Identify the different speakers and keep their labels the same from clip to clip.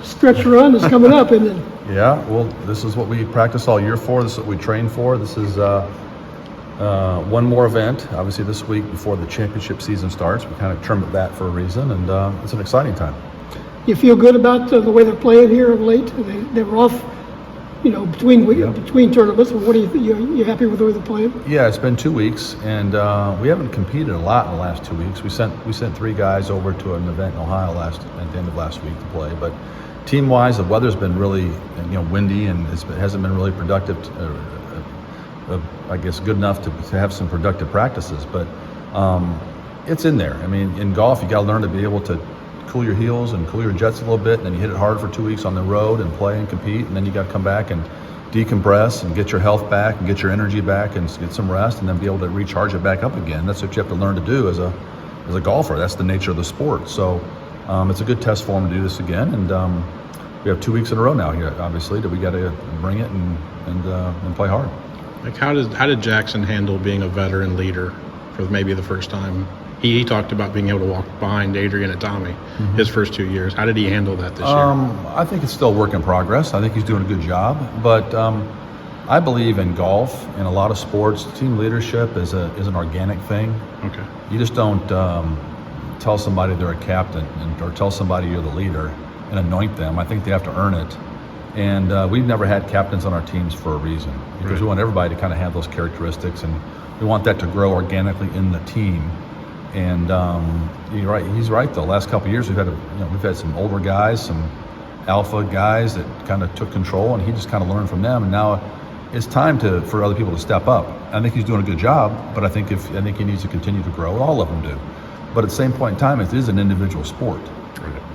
Speaker 1: Stretch run is coming up, isn't it?
Speaker 2: Yeah, well, this is what we practice all year for. This is what we train for. This is one more event, obviously this week before the championship season starts. We kind of termed it that for a reason, and it's an exciting time.
Speaker 1: You feel good about the way they're playing here of late? They were off, between tournaments. But what do you think? You happy with the way they're playing?
Speaker 2: Yeah, it's been 2 weeks, and we haven't competed a lot in the last 2 weeks. We sent 3 guys over to an event in Ohio at the end of last week to play. But team-wise, the weather's been really windy, and it hasn't been really productive. I guess good enough to have some productive practices, but it's in there. I mean, in golf, you got to learn to be able to cool your heels and cool your jets a little bit, and then you hit it hard for 2 weeks on the road and play and compete, and then you got to come back and decompress and get your health back and get your energy back and get some rest, and then be able to recharge it back up again. That's what you have to learn to do as a golfer. That's the nature of the sport. So it's a good test for them to do this again, and we have 2 weeks in a row now here, obviously, that we got to bring it and play hard.
Speaker 3: Like how did Jackson handle being a veteran leader for maybe the first time? He talked about being able to walk behind Adrian and Tommy his first 2 years. How did he handle that this year?
Speaker 2: I think it's still a work in progress. I think he's doing a good job, but I believe in golf and a lot of sports, team leadership is an organic thing.
Speaker 3: Okay.
Speaker 2: You just don't tell somebody they're a captain or tell somebody you're the leader and anoint them. I think they have to earn it. And we've never had captains on our teams for a reason, because we want everybody to kind of have those characteristics, and we want that to grow organically in the team. And you're right. He's right though. Last couple of years, we've had some older guys, some alpha guys that kind of took control, and he just kind of learned from them. And now it's time for other people to step up. I think he's doing a good job, but I think he needs to continue to grow. All of them do. But at the same point in time, it is an individual sport.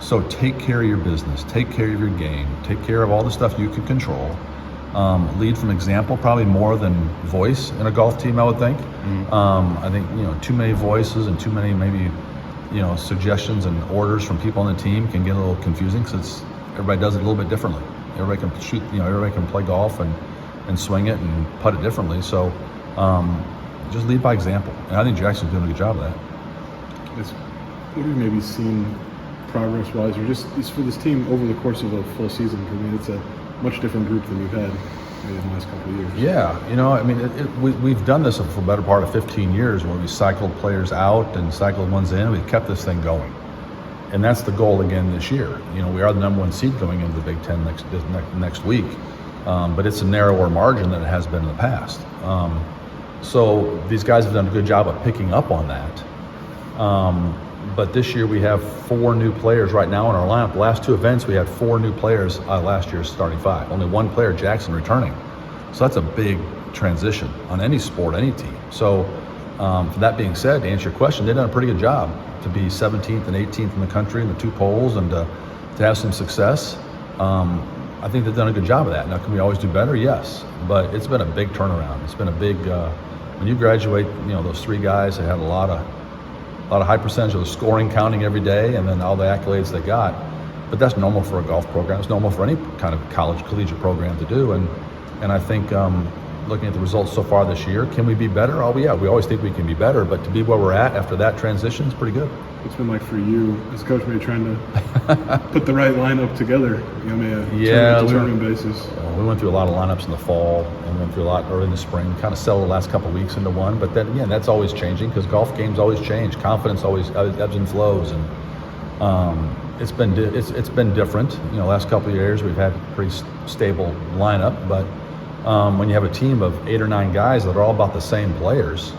Speaker 2: So take care of your business, take care of your game, take care of all the stuff you can control. Lead from example, probably more than voice in a golf team, I would think. I think too many voices and too many maybe suggestions and orders from people on the team can get a little confusing, because everybody does it a little bit differently. Everybody can shoot, everybody can play golf and swing it and putt it differently. So just lead by example, and I think Jackson's doing a good job of that.
Speaker 4: What have you maybe seen progress-wise, or just for this team over the course of a full season? I mean, it's a much different group than we've had maybe in the last couple of years.
Speaker 2: Yeah, we've done this for the better part of 15 years, where we cycled players out and cycled ones in. We've kept this thing going, and that's the goal again this year. We are the #1 seed going into the Big Ten next week, but it's a narrower margin than it has been in the past. So these guys have done a good job of picking up on that. But this year we have 4 new players right now in our lineup. The last 2 events we had 4 new players last year's starting 5. Only 1 player, Jackson, returning. So that's a big transition on any sport, any team. So that being said, to answer your question, they've done a pretty good job to be 17th and 18th in the country in the 2 polls, and to have some success. I think they've done a good job of that. Now, can we always do better? Yes, but it's been a big turnaround. It's been a big, when you graduate, those 3 guys that had a lot of high percentage of the scoring counting every day, and then all the accolades they got. But that's normal for a golf program. It's normal for any kind of collegiate program to do. And I think looking at the results so far this year, can we be better? Oh, yeah, we always think we can be better, but to be where we're at after that transition is pretty good.
Speaker 4: What's it been like for you as a coach, maybe trying to put the right lineup together, tournament basis?
Speaker 2: We went through a lot of lineups in the fall, and we went through a lot early in the spring, kind of settled the last couple of weeks into one. But then again, that's always changing, because golf games always change. Confidence always ebbs and flows, and it's been different. Last couple of years we've had a pretty stable lineup, but when you have a team of 8 or 9 guys that are all about the same players,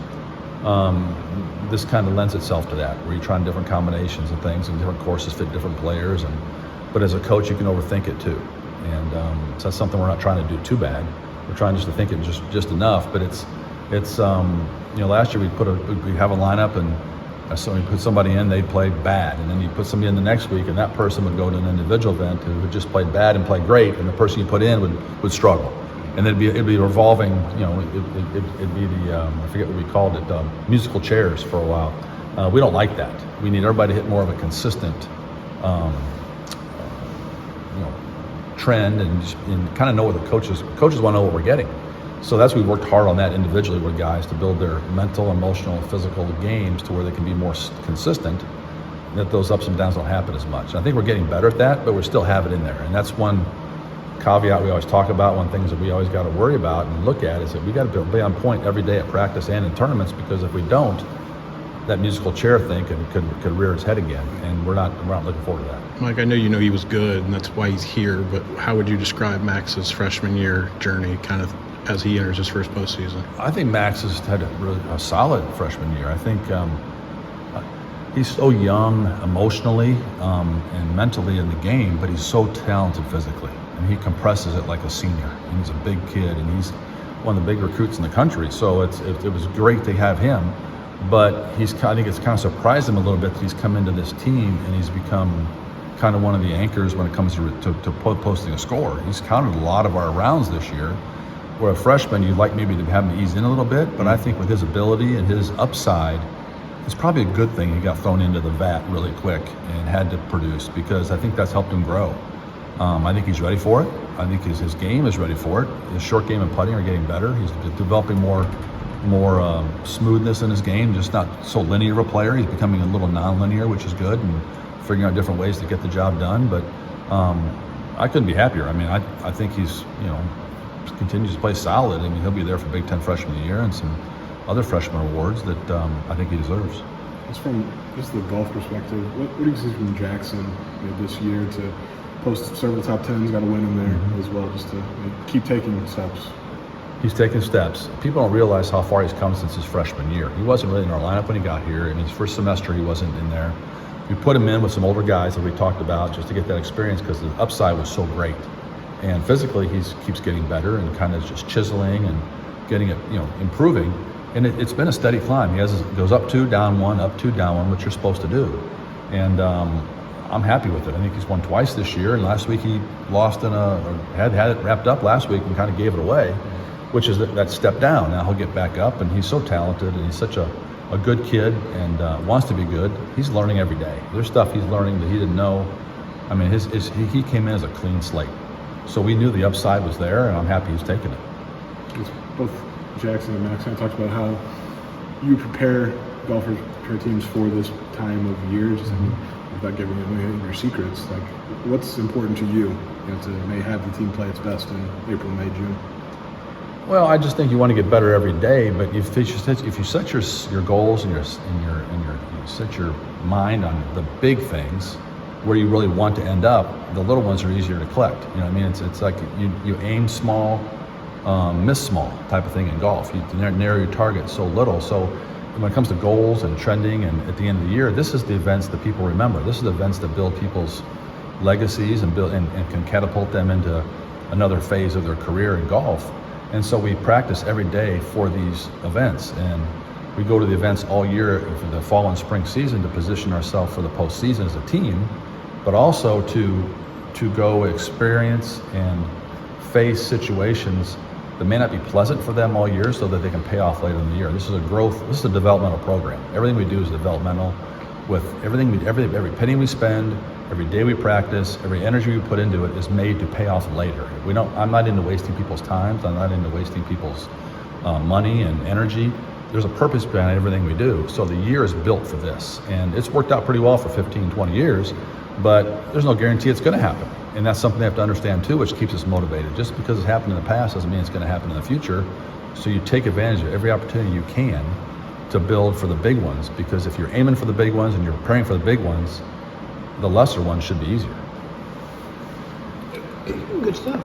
Speaker 2: this kind of lends itself to that, where you're trying different combinations and things, and different courses fit different players. But as a coach, you can overthink it too, and so that's something we're not trying to do too bad. We're trying just to think it just enough. But it's last year we have a lineup, and so we put somebody in, they'd play bad, and then you put somebody in the next week, and that person would go to an individual event who had just played bad and played great, and the person you put in would struggle. And it'd be revolving, it'd be the, I forget what we called it, musical chairs for a while. We don't like that. We need everybody to hit more of a consistent, trend, and kind of know what the coaches want to know what we're getting. So that's we worked hard on that individually with guys to build their mental, emotional, physical games to where they can be more consistent. that those ups and downs don't happen as much. And I think we're getting better at that, but we still have it in there. And that's one caveat we always talk about, one things that we always got to worry about and look at is that we got to be on point every day at practice and in tournaments, because if we don't, that musical chair thing could rear its head again, and we're not looking forward to that.
Speaker 3: Mike, I know you know he was good, and that's why he's here, but how would you describe Max's freshman year journey kind of as he enters his first postseason?
Speaker 2: I think Max has had a solid freshman year. I think he's so young emotionally and mentally in the game, but he's so talented physically, and he compresses it like a senior. And he's a big kid, and he's one of the big recruits in the country. So it was great to have him, but I think it's kind of surprised him a little bit that he's come into this team and he's become kind of one of the anchors when it comes to posting a score. He's counted a lot of our rounds this year. Where a freshman, you'd like maybe to have him ease in a little bit, but I think with his ability and his upside, it's probably a good thing he got thrown into the vat really quick and had to produce, because I think that's helped him grow. I think he's ready for it. I think his game is ready for it. His short game and putting are getting better. He's developing more smoothness in his game, just not so linear of a player. He's becoming a little non-linear, which is good, and figuring out different ways to get the job done. But I couldn't be happier. I mean, I think he's, continues to play solid. I mean, he'll be there for Big Ten Freshman of the Year and some other freshman awards that I think he deserves.
Speaker 4: Just from the golf perspective, what do you see from Jackson this year to post several top tens, got a win in there as well, just to keep taking steps?
Speaker 2: He's taking steps. People don't realize how far he's come since his freshman year. He wasn't really in our lineup when he got here. In his first semester, he wasn't in there. We put him in with some older guys that we talked about just to get that experience, because the upside was so great. And physically, he keeps getting better and kind of just chiseling and getting it, improving. And it's been a steady climb. Goes up 2, down 1, up 2, down 1, which you're supposed to do. And I'm happy with it. I think he's won twice this year. And last week he lost had it wrapped up last week and kind of gave it away, which is that step down. Now he'll get back up, and he's so talented, and he's such a good kid and wants to be good. He's learning every day. There's stuff he's learning that he didn't know. I mean, he came in as a clean slate. So we knew the upside was there, and I'm happy he's taken it.
Speaker 4: Both Jackson and Max kind of talked about how you prepare golfers, prepare teams for this time of year, just without giving away your secrets. Like, what's important to you, to have the team play its best in April, May, June?
Speaker 2: Well, I just think you want to get better every day, but if you set your goals and you set your mind on the big things, where you really want to end up, the little ones are easier to collect. You know what I mean? It's like you aim small, miss small type of thing in golf. You narrow your target so little. So when it comes to goals and trending, and at the end of the year, this is the events that people remember. This is the events that build people's legacies and can catapult them into another phase of their career in golf. And so we practice every day for these events, and we go to the events all year for the fall and spring season to position ourselves for the postseason as a team, but also to go experience and face situations that may not be pleasant for them all year, so that they can pay off later in the year. This is a developmental program. Everything we do is developmental. With everything, every penny we spend, every day we practice, every energy we put into it is made to pay off later. I'm not into wasting people's time. I'm not into wasting people's money and energy. There's a purpose behind everything we do. So the year is built for this, and it's worked out pretty well for 15, 20 years, but there's no guarantee it's going to happen. And that's something they have to understand too, which keeps us motivated. Just because it's happened in the past doesn't mean it's going to happen in the future. So you take advantage of every opportunity you can to build for the big ones, because if you're aiming for the big ones and you're preparing for the big ones, the lesser ones should be easier.
Speaker 1: Good stuff.